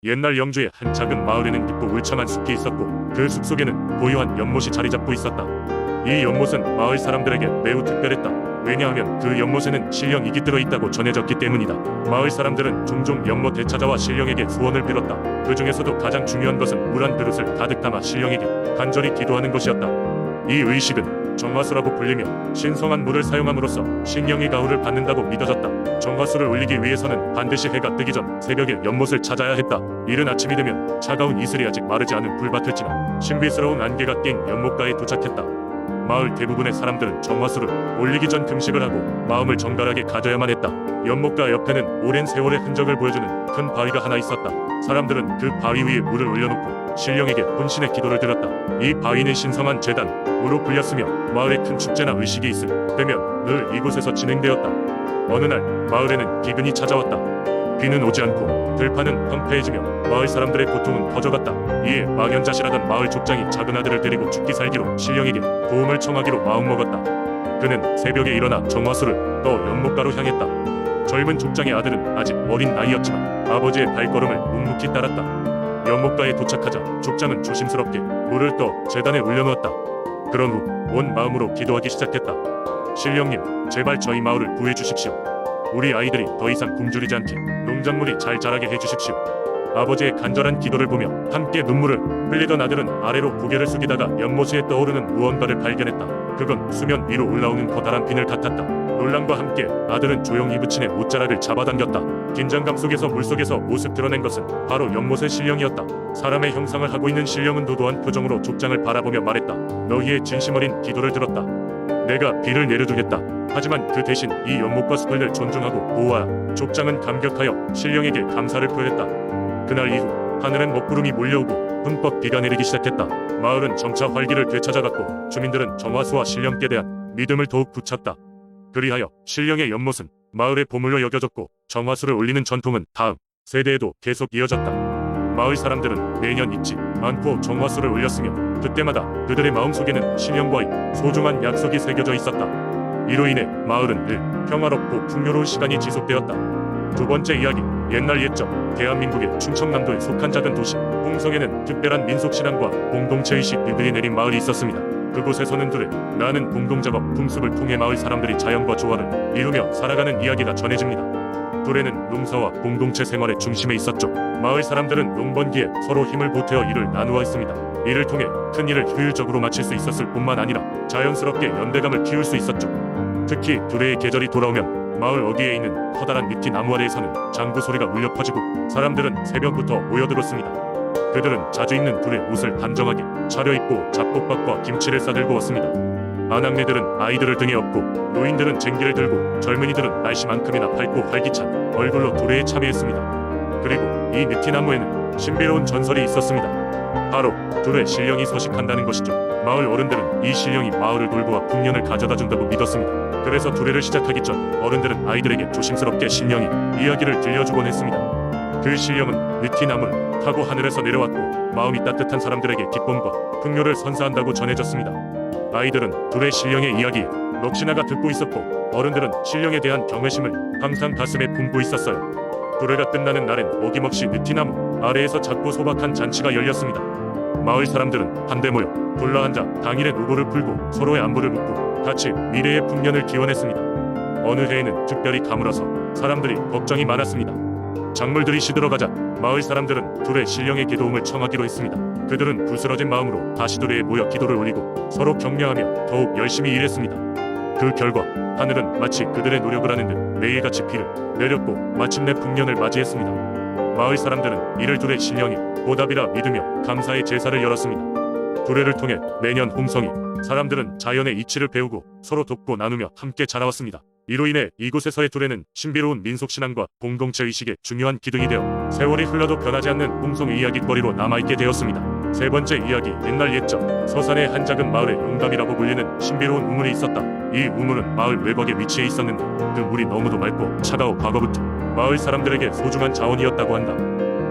옛날 영주의 한 작은 마을에는 깊고 울창한 숲이 있었고 그 숲 속에는 고요한 연못이 자리 잡고 있었다. 이 연못은 마을 사람들에게 매우 특별했다. 왜냐하면 그 연못에는 신령이 깃들어 있다고 전해졌기 때문이다. 마을 사람들은 종종 연못에 찾아와 신령에게 소원을 빌었다. 그 중에서도 가장 중요한 것은 물 한 그릇을 가득 담아 신령에게 간절히 기도하는 것이었다. 이 의식은 정화수라고 불리며 신성한 물을 사용함으로써 신령의 가호를 받는다고 믿어졌다. 정화수를 올리기 위해서는 반드시 해가 뜨기 전 새벽에 연못을 찾아야 했다. 이른 아침이 되면 차가운 이슬이 아직 마르지 않은 불밭을 지나 신비스러운 안개가 낀 연못가에 도착했다. 마을 대부분의 사람들은 정화수를 올리기 전 금식을 하고 마음을 정갈하게 가져야만 했다. 연못가 옆에는 오랜 세월의 흔적을 보여주는 큰 바위가 하나 있었다. 사람들은 그 바위 위에 물을 올려놓고 신령에게 혼신의 기도를 드렸다. 이 바위는 신성한 제단으로 불렸으며 마을에 큰 축제나 의식이 있을 때면 늘 이곳에서 진행되었다. 어느 날 마을에는 기근이 찾아왔다. 비는 오지 않고 들판은 황폐해지며 마을 사람들의 고통은 커져갔다. 이에 막연자실하던 마을 족장이 작은 아들을 데리고 죽기 살기로 신령에게 도움을 청하기로 마음먹었다. 그는 새벽에 일어나 정화수를 떠 연못가로 향했다. 젊은 족장의 아들은 아직 어린 나이였지만 아버지의 발걸음을 묵묵히 따랐다. 연못가에 도착하자 족장은 조심스럽게 물을 떠 제단에 올려놓았다. 그런 후 온 마음으로 기도하기 시작했다. 신령님, 제발 저희 마을을 구해주십시오. 우리 아이들이 더 이상 굶주리지 않게 농작물이 잘 자라게 해주십시오. 아버지의 간절한 기도를 보며 함께 눈물을 흘리던 아들은 아래로 고개를 숙이다가 연못 위에 떠오르는 무언가를 발견했다. 그건 수면 위로 올라오는 커다란 비늘 같았다. 놀람과 함께 아들은 조용히 붙인 옷자락을 잡아당겼다. 긴장감 속에서 물속에서 모습 드러낸 것은 바로 연못의 신령이었다. 사람의 형상을 하고 있는 신령은 도도한 표정으로 족장을 바라보며 말했다. 너희의 진심 어린 기도를 들었다. 내가 비를 내려두겠다. 하지만 그 대신 이 연못과 숲을 존중하고 보호하라. 족장은 감격하여 신령에게 감사를 표했다. 그날 이후 하늘엔 먹구름이 몰려오고 흠뻑 비가 내리기 시작했다. 마을은 점차 활기를 되찾아갔고 주민들은 정화수와 신령께 대한 믿음을 더욱 굳혔다. 그리하여 신령의 연못은 마을의 보물로 여겨졌고 정화수를 올리는 전통은 다음 세대에도 계속 이어졌다. 마을 사람들은 매년 잊지 않고 정화수를 올렸으며 그때마다 그들의 마음속에는 신령과의 소중한 약속이 새겨져 있었다. 이로 인해 마을은 늘 평화롭고 풍요로운 시간이 지속되었다. 두 번째 이야기, 옛날 옛적 대한민국의 충청남도에 속한 작은 도시 홍성에는 특별한 민속신앙과 공동체의식 비들이 내린 마을이 있었습니다. 그곳에서는 둘레라는 공동작업 풍습을 통해 마을 사람들이 자연과 조화를 이루며 살아가는 이야기가 전해집니다. 둘레는 농사와 공동체 생활의 중심에 있었죠. 마을 사람들은 농번기에 서로 힘을 보태어 일을 나누어 했습니다. 이를 통해 큰 일을 효율적으로 마칠 수 있었을 뿐만 아니라 자연스럽게 연대감을 키울 수 있었죠. 특히 둘레의 계절이 돌아오면 마을 어귀에 있는 커다란 잎티 나무 아래에서는 장구 소리가 울려 퍼지고 사람들은 새벽부터 모여들었습니다. 그들은 자주 입는 둘레 옷을 단정하게 차려입고 잡곡밥과 김치를 싸들고 왔습니다. 아낙네들은 아이들을 등에 업고 노인들은 쟁기를 들고 젊은이들은 날씨만큼이나 밝고 활기찬 얼굴로 둘레에 참여했습니다. 그리고 이 느티나무에는 신비로운 전설이 있었습니다. 바로 둘레 신령이 서식한다는 것이죠. 마을 어른들은 이 신령이 마을을 돌고 와 풍년을 가져다 준다고 믿었습니다. 그래서 둘레를 시작하기 전 어른들은 아이들에게 조심스럽게 신령이 이야기를 들려주곤 했습니다. 그 신령은 느티나무를 타고 하늘에서 내려왔고 마음이 따뜻한 사람들에게 기쁨과 풍요를 선사한다고 전해졌습니다. 아이들은 둘레 신령의 이야기에 넋이나가 듣고 있었고 어른들은 신령에 대한 경외심을 항상 가슴에 품고 있었어요. 둘레가 끝나는 날엔 어김없이 느티나무 아래에서 작고 소박한 잔치가 열렸습니다. 마을 사람들은 한데 모여 둘러앉아 당일의 노고를 풀고 서로의 안부를 묻고 같이 미래의 풍년을 기원했습니다. 어느 해에는 특별히 가물어서 사람들이 걱정이 많았습니다. 작물들이 시들어가자 마을 사람들은 둘레 신령에게 도움을 청하기로 했습니다. 그들은 부스러진 마음으로 다시 둘레에 모여 기도를 올리고 서로 격려하며 더욱 열심히 일했습니다. 그 결과 하늘은 마치 그들의 노력을 하는 듯 매일같이 비를 내렸고 마침내 풍년을 맞이했습니다. 마을 사람들은 이를 둘레 신령이 보답이라 믿으며 감사의 제사를 열었습니다. 둘레를 통해 매년 홍성이 사람들은 자연의 이치를 배우고 서로 돕고 나누며 함께 자라왔습니다. 이로 인해 이곳에서의 둘레는 신비로운 민속신앙과 공동체의식의 중요한 기둥이 되어 세월이 흘러도 변하지 않는 홍성 이야기거리로 남아있게 되었습니다. 세 번째 이야기, 옛날 옛적 서산의 한 작은 마을에 용담이라고 불리는 신비로운 우물이 있었다. 이 우물은 마을 외곽에 위치해 있었는데 그 물이 너무도 맑고 차가워 과거부터 마을 사람들에게 소중한 자원이었다고 한다.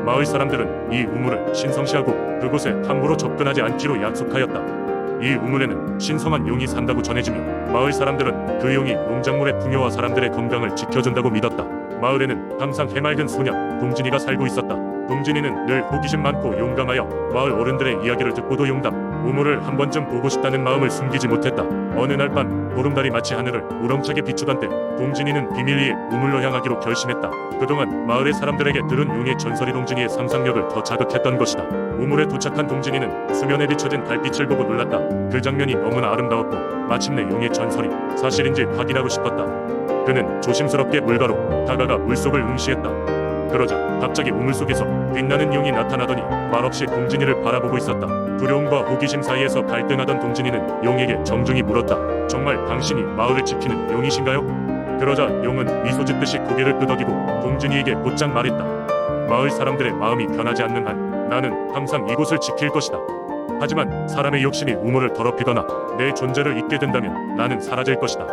마을 사람들은 이 우물을 신성시하고 그곳에 함부로 접근하지 않기로 약속하였다. 이 우물에는 신성한 용이 산다고 전해지며 마을 사람들은 그 용이 농작물의 풍요와 사람들의 건강을 지켜준다고 믿었다. 마을에는 항상 해맑은 소년 동진이가 살고 있었다. 동진이는 늘 호기심 많고 용감하여 마을 어른들의 이야기를 듣고도 용담, 우물을 한 번쯤 보고 싶다는 마음을 숨기지 못했다. 어느 날 밤 보름달이 마치 하늘을 우렁차게 비추던 때 동진이는 비밀리에 우물로 향하기로 결심했다. 그동안 마을의 사람들에게 들은 용의 전설이 동진이의 상상력을 더 자극했던 것이다. 우물에 도착한 동진이는 수면에 비춰진 달빛을 보고 놀랐다. 그 장면이 너무나 아름다웠고 마침내 용의 전설이 사실인지 확인하고 싶었다. 그는 조심스럽게 물가로 다가가 물속을 응시했다. 그러자 갑자기 우물 속에서 빛나는 용이 나타나더니 말없이 동진이를 바라보고 있었다. 두려움과 호기심 사이에서 갈등하던 동진이는 용에게 정중히 물었다. 정말 당신이 마을을 지키는 용이신가요? 그러자 용은 미소 짓듯이 고개를 끄덕이고 동진이에게 곧장 말했다. 마을 사람들의 마음이 변하지 않는 한 나는 항상 이곳을 지킬 것이다. 하지만 사람의 욕심이 우물을 더럽히거나 내 존재를 잊게 된다면 나는 사라질 것이다.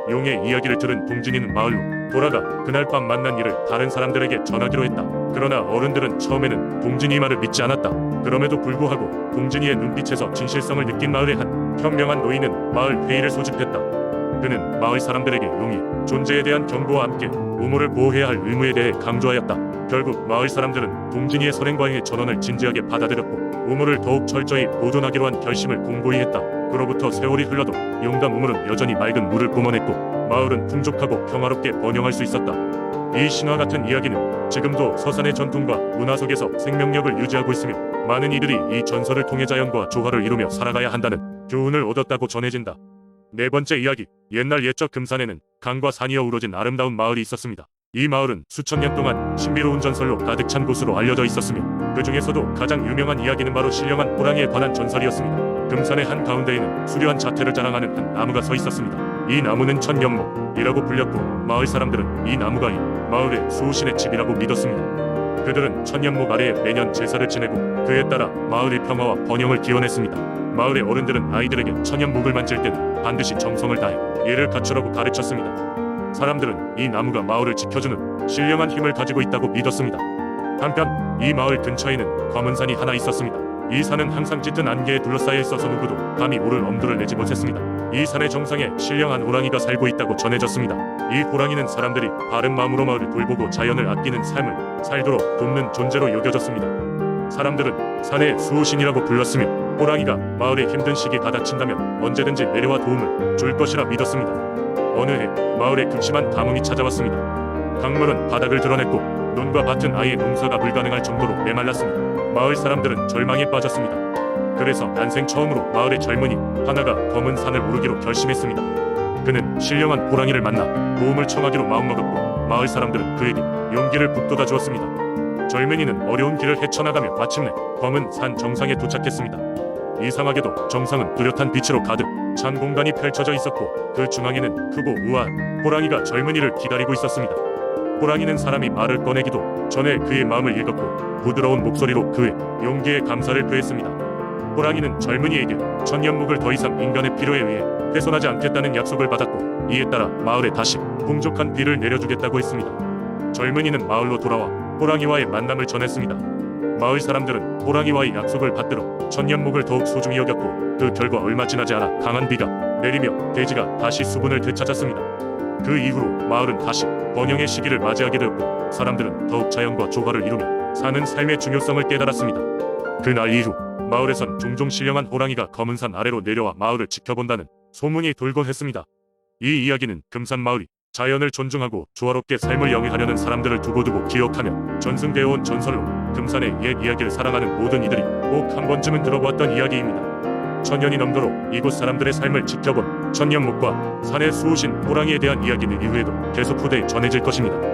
용의 이야기를 들은 동진이는 마을로 돌아가 그날 밤 만난 일을 다른 사람들에게 전하기로 했다. 그러나 어른들은 처음에는 동진이 말을 믿지 않았다. 그럼에도 불구하고 동진이의 눈빛에서 진실성을 느낀 마을의 한 현명한 노인은 마을 회의를 소집했다. 그는 마을 사람들에게 용의 존재에 대한 경고와 함께 우물을 보호해야 할 의무에 대해 강조하였다. 결국 마을 사람들은 동진이의 선행과의 전언을 진지하게 받아들였고 우물을 더욱 철저히 보존하기로 한 결심을 공고히 했다. 그로부터 세월이 흘러도 용담 우물은 여전히 맑은 물을 뿜어냈고 마을은 풍족하고 평화롭게 번영할 수 있었다. 이 신화 같은 이야기는 지금도 서산의 전통과 문화 속에서 생명력을 유지하고 있으며 많은 이들이 이 전설을 통해 자연과 조화를 이루며 살아가야 한다는 교훈을 얻었다고 전해진다. 네 번째 이야기. 옛날 옛적 금산에는 강과 산이어 우러진 아름다운 마을이 있었습니다. 이 마을은 수천 년 동안 신비로운 전설로 가득 찬 곳으로 알려져 있었으며 그 중에서도 가장 유명한 이야기는 바로 신령한 호랑이에 관한 전설이었습니다. 금산의 한 가운데에는 수려한 자태를 자랑하는 한 나무가 서 있었습니다. 이 나무는 천연목이라고 불렸고 마을 사람들은 이 나무가 이 마을의 수호신의 집이라고 믿었습니다. 그들은 천연목 아래에 매년 제사를 지내고 그에 따라 마을의 평화와 번영을 기원했습니다. 마을의 어른들은 아이들에게 천연목을 만질 때는 반드시 정성을 다해 예를 갖추라고 가르쳤습니다. 사람들은 이 나무가 마을을 지켜주는 신령한 힘을 가지고 있다고 믿었습니다. 한편 이 마을 근처에는 검은 산이 하나 있었습니다. 이 산은 항상 짙은 안개에 둘러싸여 있어서 누구도 감히 오를 엄두를 내지 못했습니다. 이 산의 정상에 신령한 호랑이가 살고 있다고 전해졌습니다. 이 호랑이는 사람들이 바른 마음으로 마을을 돌보고 자연을 아끼는 삶을 살도록 돕는 존재로 여겨졌습니다. 사람들은 산의 수호신이라고 불렀으며 호랑이가 마을에 힘든 시기 가닥친다면 언제든지 내려와 도움을 줄 것이라 믿었습니다. 어느 해 마을에 극심한 가뭄이 찾아왔습니다. 강물은 바닥을 드러냈고 논과 밭은 아예 농사가 불가능할 정도로 메말랐습니다. 마을 사람들은 절망에 빠졌습니다. 그래서 난생 처음으로 마을의 젊은이 하나가 검은 산을 오르기로 결심했습니다. 그는 신령한 호랑이를 만나 도움을 청하기로 마음먹었고 마을 사람들은 그에게 용기를 북돋아 주었습니다. 젊은이는 어려운 길을 헤쳐나가며 마침내 검은 산 정상에 도착했습니다. 이상하게도 정상은 뚜렷한 빛으로 가득 찬 공간이 펼쳐져 있었고 그 중앙에는 크고 우아한 호랑이가 젊은이를 기다리고 있었습니다. 호랑이는 사람이 말을 꺼내기도 전에 그의 마음을 읽었고 부드러운 목소리로 그의 용기에 감사를 표했습니다. 호랑이는 젊은이에게 천연목을 더 이상 인간의 필요에 의해 훼손하지 않겠다는 약속을 받았고 이에 따라 마을에 다시 풍족한 비를 내려주겠다고 했습니다. 젊은이는 마을로 돌아와 호랑이와의 만남을 전했습니다. 마을 사람들은 호랑이와의 약속을 받들어 천연목을 더욱 소중히 여겼고 그 결과 얼마 지나지 않아 강한 비가 내리며 대지가 다시 수분을 되찾았습니다. 그 이후로 마을은 다시 번영의 시기를 맞이하게 되었고 사람들은 더욱 자연과 조화를 이루며 사는 삶의 중요성을 깨달았습니다. 그날 이후 마을에선 종종 신령한 호랑이가 검은 산 아래로 내려와 마을을 지켜본다는 소문이 돌곤 했습니다. 이 이야기는 금산 마을이 자연을 존중하고 조화롭게 삶을 영위하려는 사람들을 두고두고 기억하며 전승되어 온 전설로 금산의 옛 이야기를 사랑하는 모든 이들이 꼭 한 번쯤은 들어보았던 이야기입니다. 천년이 넘도록 이곳 사람들의 삶을 지켜본 천년목과 산의 수호신 호랑이에 대한 이야기는 이후에도 계속 후대에 전해질 것입니다.